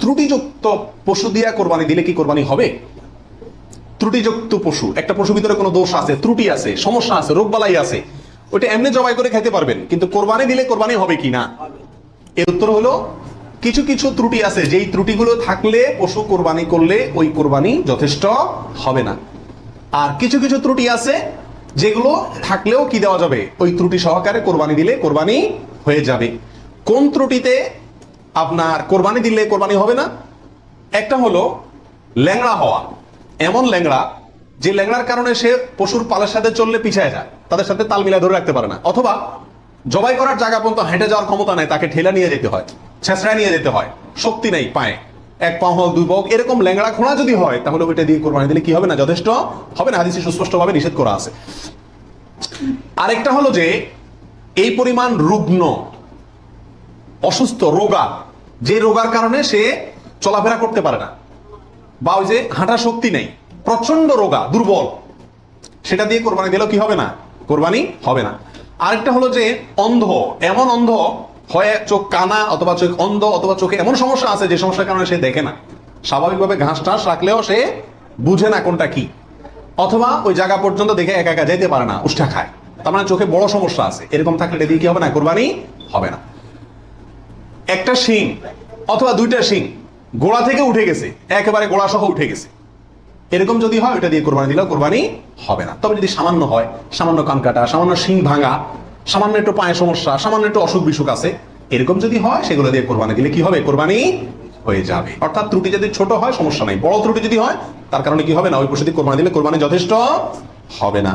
ত্রুটিযুক্ত পশু দিয়া কোরবানি দিলে কি কোরবানি হবে? ত্রুটিযুক্ত পশু, একটা পশুর ভিতরে কোনো দোষ আছে, ত্রুটি আছে, সমস্যা আছে, রোগবালাই আছে, ওইটা এমনি জবাই করে খেতে পারবেন, কিন্তু কোরবানি দিলে কোরবানি হবে কি না? এর উত্তর হলো কিছু কিছু ত্রুটি আছে, যেই ত্রুটিগুলো থাকলে পশু কোরবানি করলে ওই কোরবানি যথেষ্ট হবে না। আর কিছু কিছু ত্রুটি আছে যেগুলো থাকলেও কি দেওয়া যাবে, ওই ত্রুটি সহকারে কোরবানি দিলে কোরবানি হয়ে যাবে। কোন ত্রুটিতে আপনার কোরবানি দিলে কোরবানি হবে না? একটা হলো ল্যাংড়া হওয়া, এমন ল্যাংড়া যে ল্যাংড়ার কারণে সে পশুর পালের সাথে চললে পিছায় যায়, তাদের সাথে তাল মিলা ধরে রাখতে পারে না, অথবা জবাই করার জায়গা পর্যন্ত হেঁটে যাওয়ার ক্ষমতা নাই, তাকে ঠেলা নিয়ে যেতে হয়, ছেঁচড়া নিয়ে যেতে হয়, শক্তি নেই পায়ে, এক পা হোক দুই পা হোক, এরকম ল্যাংড়া খোঁড়া যদি হয় তাহলে ওইটা দিয়ে কোরবানি দিলে কি হবে না? যথেষ্ট হবে না, হাদিসে সুস্পষ্টভাবে নিষেধ করা আছে। আরেকটা হলো যে এই পরিমাণ রুগ্ন, অসুস্থ, রোগা, যে রোগার কারণে সে চলাফেরা করতে পারে না, বা ওই যে হাঁটা শক্তি নেই, প্রচন্ড রোগা, দুর্বল, সেটা দিয়ে কোরবানি দিলেও কি হবে না? কোরবানি হবে না। আরেকটা হলো যে অন্ধ, এমন অন্ধ হয়, চোখ কানা অথবা চোখ অন্ধ, অথবা চোখে এমন সমস্যা আছে যে সমস্যার কারণে সে দেখে না, স্বাভাবিকভাবে ঘাস টাস রাখলেও সে বুঝে না কোনটা কি, অথবা ওই জায়গা পর্যন্ত দেখে একা একা যেতে পারে না, উষ্ঠা খায়, তার মানে চোখে বড় সমস্যা আছে, এরকম থাকলে এটা দিয়ে কি হবে না? কোরবানি হবে না। একটা শিং অথবা দুইটা শিং গোড়া থেকে উঠে গেছে, একেবারে গোড়া সহ উঠে গেছে, এরকম যদি হয় এটা দিয়ে কোরবানি দিলেও কোরবানি হবে না। তবে যদি সামান্য হয়, সামান্য কান কাটা, সামান্য শিং ভাঙা, সামান্য একটু পায়ে সমস্যা, সামান্য একটু অসুখ বিসুখ আছে, এরকম যদি হয় সেগুলো দিয়ে কোরবানি দিলে কি হবে? কোরবানি হয়ে যাবে। অর্থাৎ ত্রুটি যদি ছোট হয় সমস্যা নাই, বড় ত্রুটি যদি হয় তার কারণে কি হবে না? ওই পশু দিয়ে কোরবানি দিলে কোরবানি যথেষ্ট হবে না।